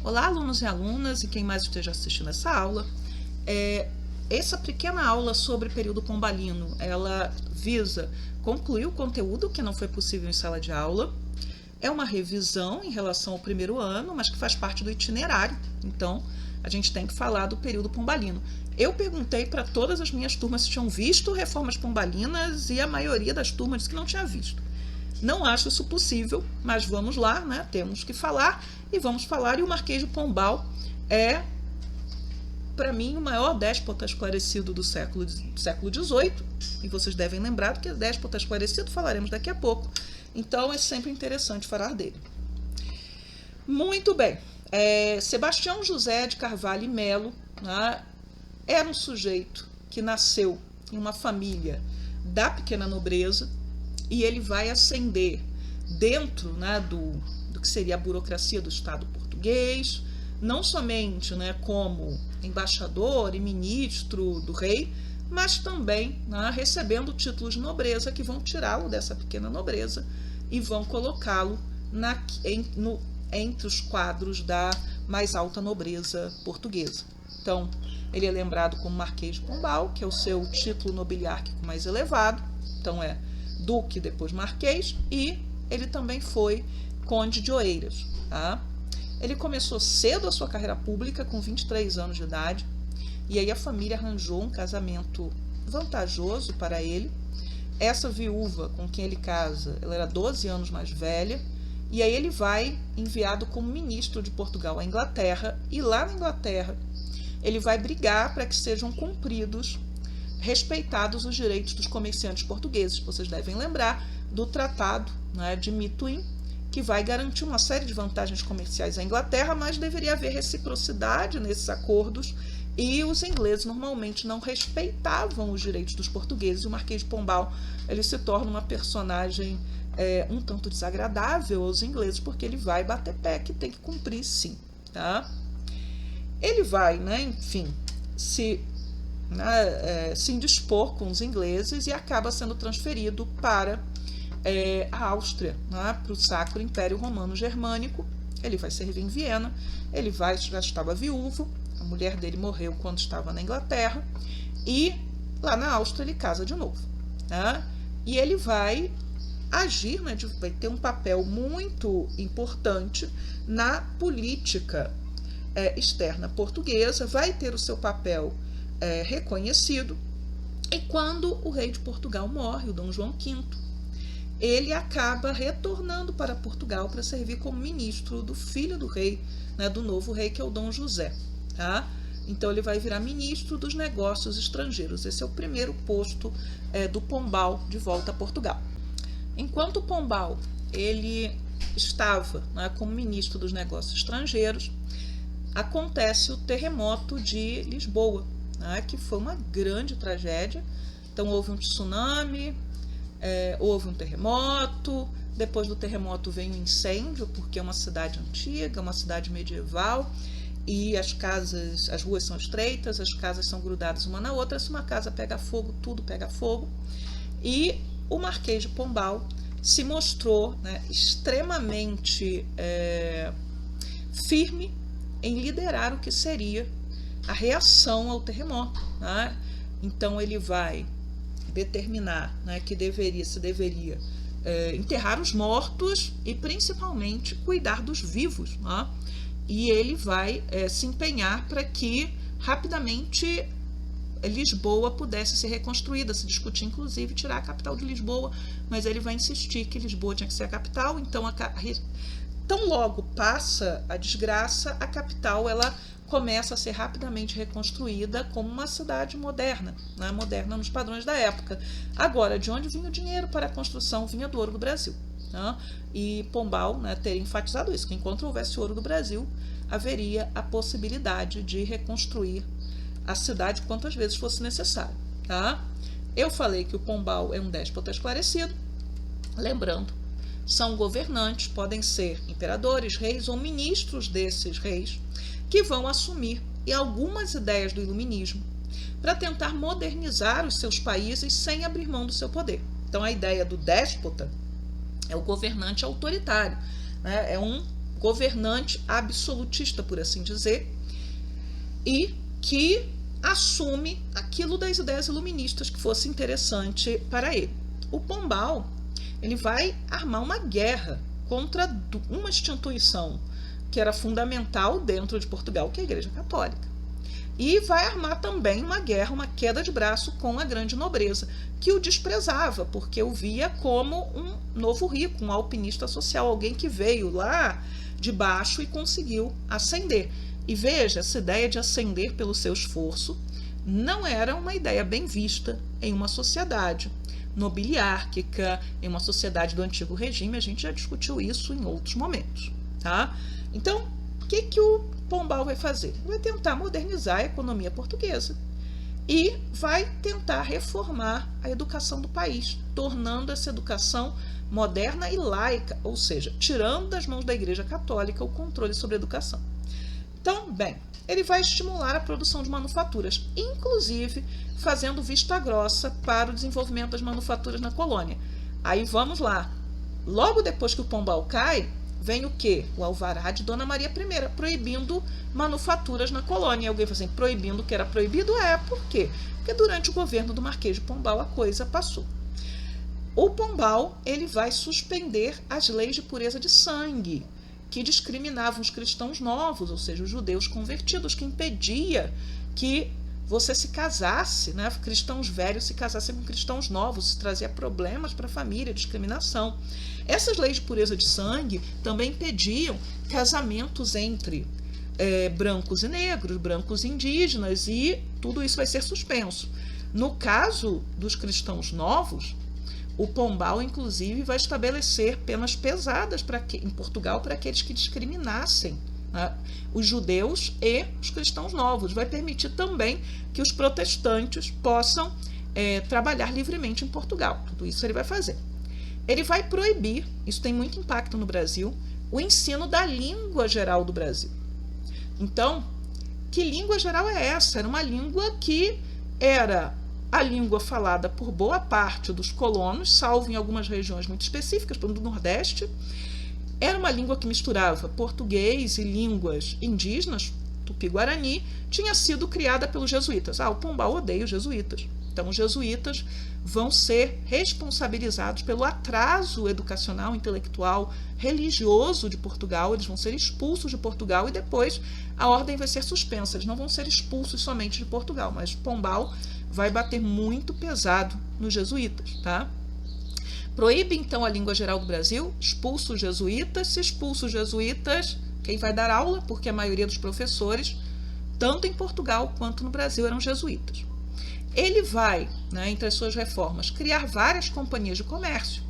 Olá, alunos e alunas e quem mais esteja assistindo essa aula. Essa pequena aula sobre período pombalino, ela visa concluir o conteúdo que não foi possível em sala de aula. É uma revisão em relação ao primeiro ano, mas que faz parte do itinerário. Então, a gente tem que falar do período pombalino. Eu perguntei para todas as minhas turmas se tinham visto reformas pombalinas e a maioria das turmas disse que não tinha visto. Não acho isso possível, mas vamos lá, né? Temos que falar e vamos falar. E o Marquês de Pombal é, para mim, o maior déspota esclarecido do século XVIII. E vocês devem lembrar do que é déspota esclarecido, falaremos daqui a pouco. Então, é sempre interessante falar dele. Muito bem. Sebastião José de Carvalho e Melo, né, era um sujeito que nasceu em uma família da pequena nobreza, e ele vai ascender dentro, né, do que seria a burocracia do Estado português, não somente, né, como embaixador e ministro do rei, mas também, né, recebendo títulos de nobreza que vão tirá-lo dessa pequena nobreza e vão colocá-lo entre os quadros da mais alta nobreza portuguesa. Então, ele é lembrado como Marquês de Pombal, que é o seu título nobiliárquico mais elevado. Então, é duque, depois marquês, e ele também foi conde de Oeiras. Tá? Ele começou cedo a sua carreira pública, com 23 anos de idade, e aí a família arranjou um casamento vantajoso para ele. Essa viúva com quem ele casa, ela era 12 anos mais velha, e aí ele vai enviado como ministro de Portugal à Inglaterra, e lá na Inglaterra ele vai brigar para que sejam cumpridos, respeitados os direitos dos comerciantes portugueses. Vocês devem lembrar do Tratado, né, de Mituim, que vai garantir uma série de vantagens comerciais à Inglaterra, mas deveria haver reciprocidade nesses acordos, e os ingleses normalmente não respeitavam os direitos dos portugueses, e o Marquês de Pombal ele se torna uma personagem um tanto desagradável aos ingleses, porque ele vai bater pé que tem que cumprir sim. Tá? Ele vai, né, enfim, se indispor com os ingleses e acaba sendo transferido para a Áustria, né, para o Sacro Império Romano Germânico. Ele vai servir em Viena, já estava viúvo, a mulher dele morreu quando estava na Inglaterra, e lá na Áustria ele casa de novo. Né, e ele vai agir, né, vai ter um papel muito importante na política externa portuguesa, vai ter o seu papel reconhecido, e quando o rei de Portugal morre, o Dom João V, ele acaba retornando para Portugal para servir como ministro do filho do rei, né, do novo rei, que é o Dom José. Tá? Então ele vai virar ministro dos negócios estrangeiros. Esse é o primeiro posto do Pombal de volta a Portugal. Enquanto o Pombal ele estava, né, como ministro dos negócios estrangeiros, acontece o terremoto de Lisboa, né, que foi uma grande tragédia. Então houve um tsunami, houve um terremoto, depois do terremoto vem um incêndio, porque é uma cidade antiga, uma cidade medieval, e as ruas são estreitas, as casas são grudadas uma na outra. Se uma casa pega fogo, tudo pega fogo, e o Marquês de Pombal se mostrou, né, extremamente firme em liderar o que seria a reação ao terremoto. Né? Então ele vai determinar, né, que se deveria enterrar os mortos e principalmente cuidar dos vivos. Né? E ele vai se empenhar para que rapidamente Lisboa pudesse ser reconstruída. Se discutir inclusive tirar a capital de Lisboa, mas ele vai insistir que Lisboa tinha que ser a capital. Então tão logo passa a desgraça, a capital ela começa a ser rapidamente reconstruída como uma cidade moderna, né? Moderna nos padrões da época. Agora, de onde vinha o dinheiro para a construção? Vinha do ouro do Brasil. Né? E Pombal, né, teria enfatizado isso, que enquanto houvesse ouro do Brasil, haveria a possibilidade de reconstruir a cidade quantas vezes fosse necessário. Tá? Eu falei que o Pombal é um déspota esclarecido, lembrando, são governantes, podem ser imperadores, reis ou ministros desses reis, que vão assumir algumas ideias do iluminismo para tentar modernizar os seus países sem abrir mão do seu poder. Então a ideia do déspota é o governante autoritário, né? É um governante absolutista, por assim dizer, e que assume aquilo das ideias iluministas que fosse interessante para ele. O Pombal, ele vai armar uma guerra contra uma instituição que era fundamental dentro de Portugal, que é a Igreja Católica. E vai armar também uma guerra, uma queda de braço com a grande nobreza, que o desprezava, porque o via como um novo rico, um alpinista social, alguém que veio lá de baixo e conseguiu ascender. E veja, essa ideia de ascender pelo seu esforço não era uma ideia bem vista em uma sociedade nobiliárquica, em uma sociedade do antigo regime. A gente já discutiu isso em outros momentos, tá? Então, o que o Pombal vai fazer? Vai tentar modernizar a economia portuguesa e vai tentar reformar a educação do país, tornando essa educação moderna e laica, ou seja, tirando das mãos da Igreja Católica o controle sobre a educação. Então, bem, ele vai estimular a produção de manufaturas, inclusive fazendo vista grossa para o desenvolvimento das manufaturas na colônia. Aí vamos lá. Logo depois que o Pombal cai, vem o quê? O alvará de Dona Maria I, proibindo manufaturas na colônia. E alguém fala assim, proibindo o que era proibido? Por quê? Porque durante o governo do Marquês de Pombal a coisa passou. O Pombal, ele vai suspender as leis de pureza de sangue, que discriminavam os cristãos novos, ou seja, os judeus convertidos, que impedia que você se casasse, né? Cristãos velhos se casassem com cristãos novos, isso trazia problemas para a família, discriminação. Essas leis de pureza de sangue também impediam casamentos entre brancos e negros, brancos e indígenas, e tudo isso vai ser suspenso. No caso dos cristãos novos, o Pombal, inclusive, vai estabelecer penas pesadas em Portugal para aqueles que discriminassem, né, os judeus e os cristãos novos. Vai permitir também que os protestantes possam trabalhar livremente em Portugal. Tudo isso ele vai fazer. Ele vai proibir, isso tem muito impacto no Brasil, o ensino da língua geral do Brasil. Então, que língua geral é essa? Era uma língua que era a língua falada por boa parte dos colonos, salvo em algumas regiões muito específicas, por exemplo, do Nordeste. Era uma língua que misturava português e línguas indígenas, tupi-guarani, tinha sido criada pelos jesuítas. O Pombal odeia os jesuítas. Então, os jesuítas vão ser responsabilizados pelo atraso educacional, intelectual, religioso de Portugal. Eles vão ser expulsos de Portugal e depois a ordem vai ser suspensa. Eles não vão ser expulsos somente de Portugal, mas Pombal vai bater muito pesado nos jesuítas, tá? Proíbe, então, a língua geral do Brasil, expulsa os jesuítas. Se expulsa os jesuítas, quem vai dar aula? Porque a maioria dos professores, tanto em Portugal quanto no Brasil, eram jesuítas. Ele vai, né, entre as suas reformas, criar várias companhias de comércio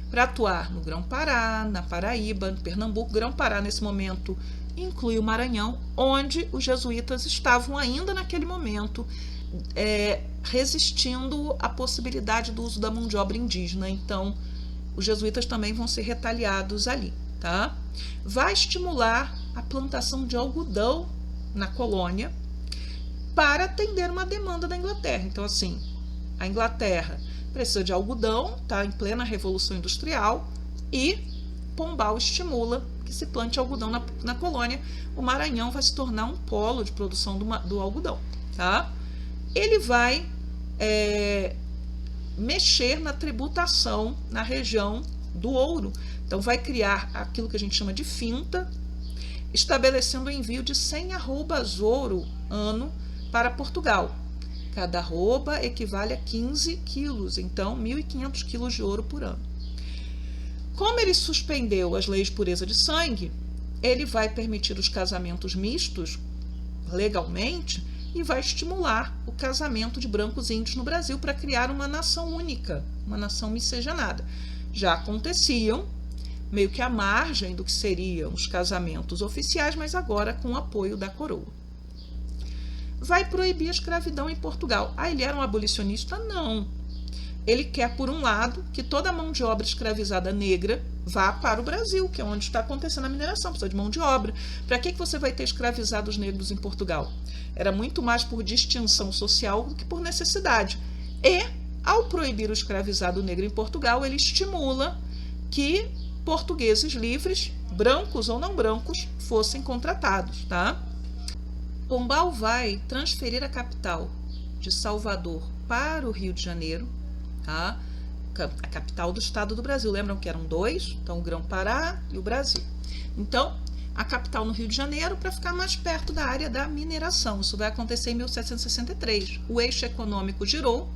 para atuar no Grão-Pará, na Paraíba, no Pernambuco. Grão-Pará, nesse momento, inclui o Maranhão, onde os jesuítas estavam ainda naquele momento resistindo à possibilidade do uso da mão de obra indígena. Então, os jesuítas também vão ser retaliados ali, tá? Vai estimular a plantação de algodão na colônia para atender uma demanda da Inglaterra. Então, assim, a Inglaterra precisa de algodão, tá em plena Revolução Industrial, e Pombal estimula que se plante algodão na colônia. O Maranhão vai se tornar um polo de produção do algodão, tá? Ele vai mexer na tributação na região do ouro. Então, vai criar aquilo que a gente chama de finta, estabelecendo o envio de 100 arrobas ouro ano para Portugal. Cada arroba equivale a 15 quilos, então 1.500 quilos de ouro por ano. Como ele suspendeu as leis de pureza de sangue, ele vai permitir os casamentos mistos legalmente e vai estimular o casamento de brancos e índios no Brasil para criar uma nação única, uma nação miscigenada. Já aconteciam meio que à margem do que seriam os casamentos oficiais, mas agora com o apoio da coroa. Vai proibir a escravidão em Portugal. Ele era um abolicionista? Não. Ele quer, por um lado, que toda a mão de obra escravizada negra vá para o Brasil, que é onde está acontecendo a mineração, precisa de mão de obra. Para que você vai ter escravizados negros em Portugal? Era muito mais por distinção social do que por necessidade. E, ao proibir o escravizado negro em Portugal, ele estimula que portugueses livres, brancos ou não brancos, fossem contratados, tá? Pombal vai transferir a capital de Salvador para o Rio de Janeiro, tá? A capital do estado do Brasil. Lembram que eram dois? Então, o Grão-Pará e o Brasil. Então, a capital no Rio de Janeiro para ficar mais perto da área da mineração. Isso vai acontecer em 1763. O eixo econômico girou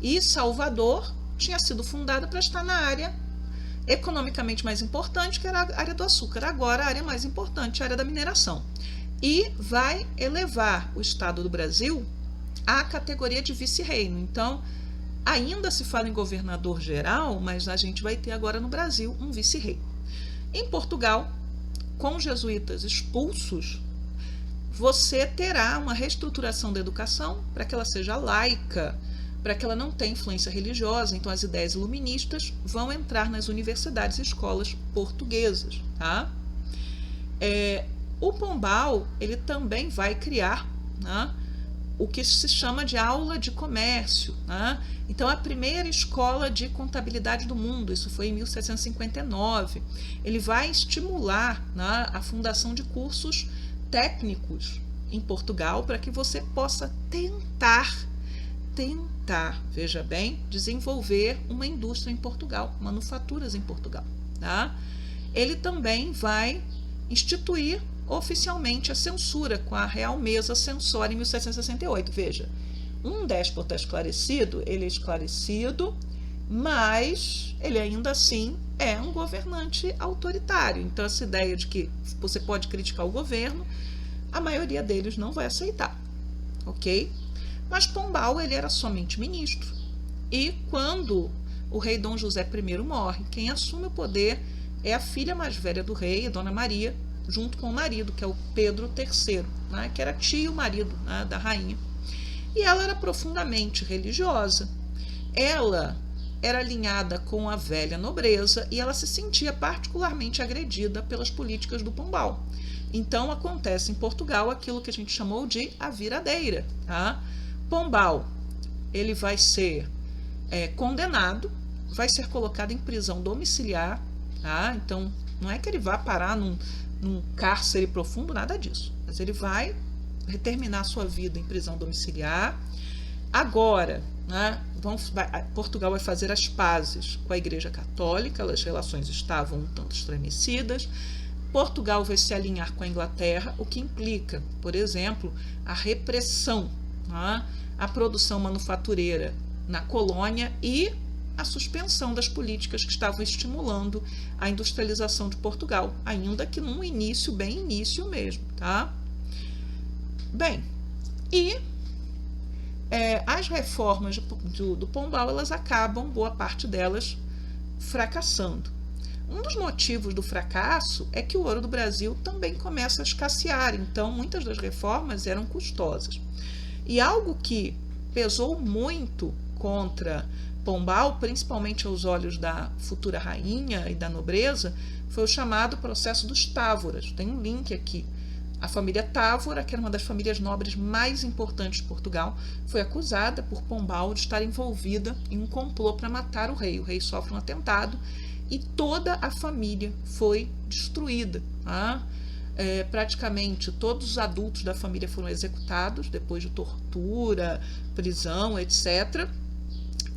e Salvador tinha sido fundada para estar na área economicamente mais importante, que era a área do açúcar. Agora, a área mais importante, a área da mineração. E vai elevar o estado do Brasil à categoria de vice-reino. Então, ainda se fala em governador geral, mas a gente vai ter agora no Brasil um vice-rei. Em Portugal, com os jesuítas expulsos, você terá uma reestruturação da educação para que ela seja laica, para que ela não tenha influência religiosa. Então, as ideias iluministas vão entrar nas universidades e escolas portuguesas, tá? O Pombal, ele também vai criar, né, o que se chama de aula de comércio, né? Então, a primeira escola de contabilidade do mundo, isso foi em 1759. Ele vai estimular, né, a fundação de cursos técnicos em Portugal para que você possa tentar, veja bem, desenvolver uma indústria em Portugal, manufaturas em Portugal, tá? Ele também vai instituir oficialmente a censura com a Real Mesa Censória em 1768. Veja, um déspota esclarecido, ele é esclarecido, mas ele ainda assim é um governante autoritário. Então, essa ideia de que você pode criticar o governo, a maioria deles não vai aceitar, ok? Mas Pombal, ele era somente ministro. E quando o rei Dom José I morre, quem assume o poder é a filha mais velha do rei, a Dona Maria, junto com o marido, que é o Pedro III, né, que era tio-marido, né, da rainha. E ela era profundamente religiosa. Ela era alinhada com a velha nobreza e ela se sentia particularmente agredida pelas políticas do Pombal. Então, acontece em Portugal aquilo que a gente chamou de a viradeira. Tá? Pombal, ele vai ser condenado, vai ser colocado em prisão domiciliar. Tá? Então, não é que ele vá parar num cárcere profundo, nada disso. Mas ele vai terminar sua vida em prisão domiciliar. Agora, né, Portugal vai fazer as pazes com a Igreja Católica, as relações estavam um tanto estremecidas. Portugal vai se alinhar com a Inglaterra, o que implica, por exemplo, a repressão, né, a produção manufatureira na colônia e a suspensão das políticas que estavam estimulando a industrialização de Portugal, ainda que num início, bem início mesmo, tá? Bem, e as reformas do Pombal, elas acabam, boa parte delas, fracassando. Um dos motivos do fracasso é que o ouro do Brasil também começa a escassear, então muitas das reformas eram custosas. E algo que pesou muito contra Pombal, principalmente aos olhos da futura rainha e da nobreza, foi o chamado processo dos Távoras. Tem um link aqui. A família Távora, que era uma das famílias nobres mais importantes de Portugal, foi acusada por Pombal de estar envolvida em um complô para matar o rei. O rei sofre um atentado e toda a família foi destruída. Tá? Praticamente todos os adultos da família foram executados depois de tortura, prisão, etc.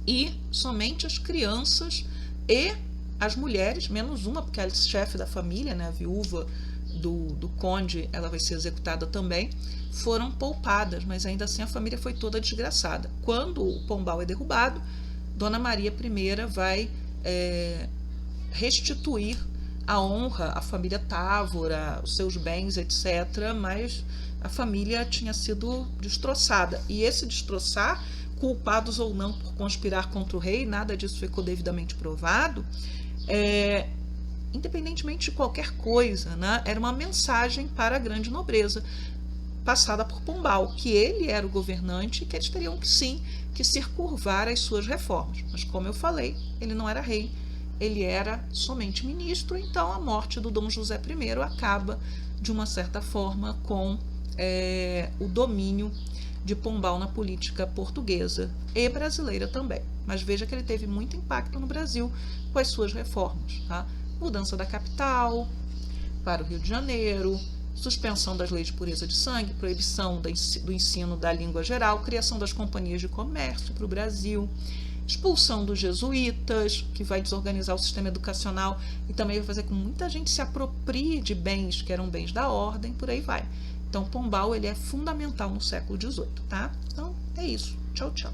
E somente as crianças e as mulheres, menos uma, porque a chefe da família, né, a viúva do conde, ela vai ser executada também, foram poupadas, mas ainda assim a família foi toda desgraçada. Quando o Pombal é derrubado, Dona Maria I vai restituir a honra à família Távora, os seus bens, etc., mas a família tinha sido destroçada. E esse destroçar, culpados ou não por conspirar contra o rei, nada disso ficou devidamente provado, independentemente de qualquer coisa, né, era uma mensagem para a grande nobreza passada por Pombal, que ele era o governante e que eles teriam que se curvar às suas reformas. Mas, como eu falei, ele não era rei, ele era somente ministro, então a morte do Dom José I acaba, de uma certa forma, com o domínio de Pombal na política portuguesa e brasileira também. Mas veja que ele teve muito impacto no Brasil com as suas reformas. Tá? mudança da capital para o Rio de Janeiro, suspensão das leis de pureza de sangue, proibição do ensino da língua geral, criação das companhias de comércio para o Brasil, expulsão dos jesuítas, que vai desorganizar o sistema educacional e também vai fazer com que muita gente se aproprie de bens que eram bens da ordem, por aí vai. Então, Pombal ele é fundamental no século XVIII, tá? Então, é isso. Tchau, tchau.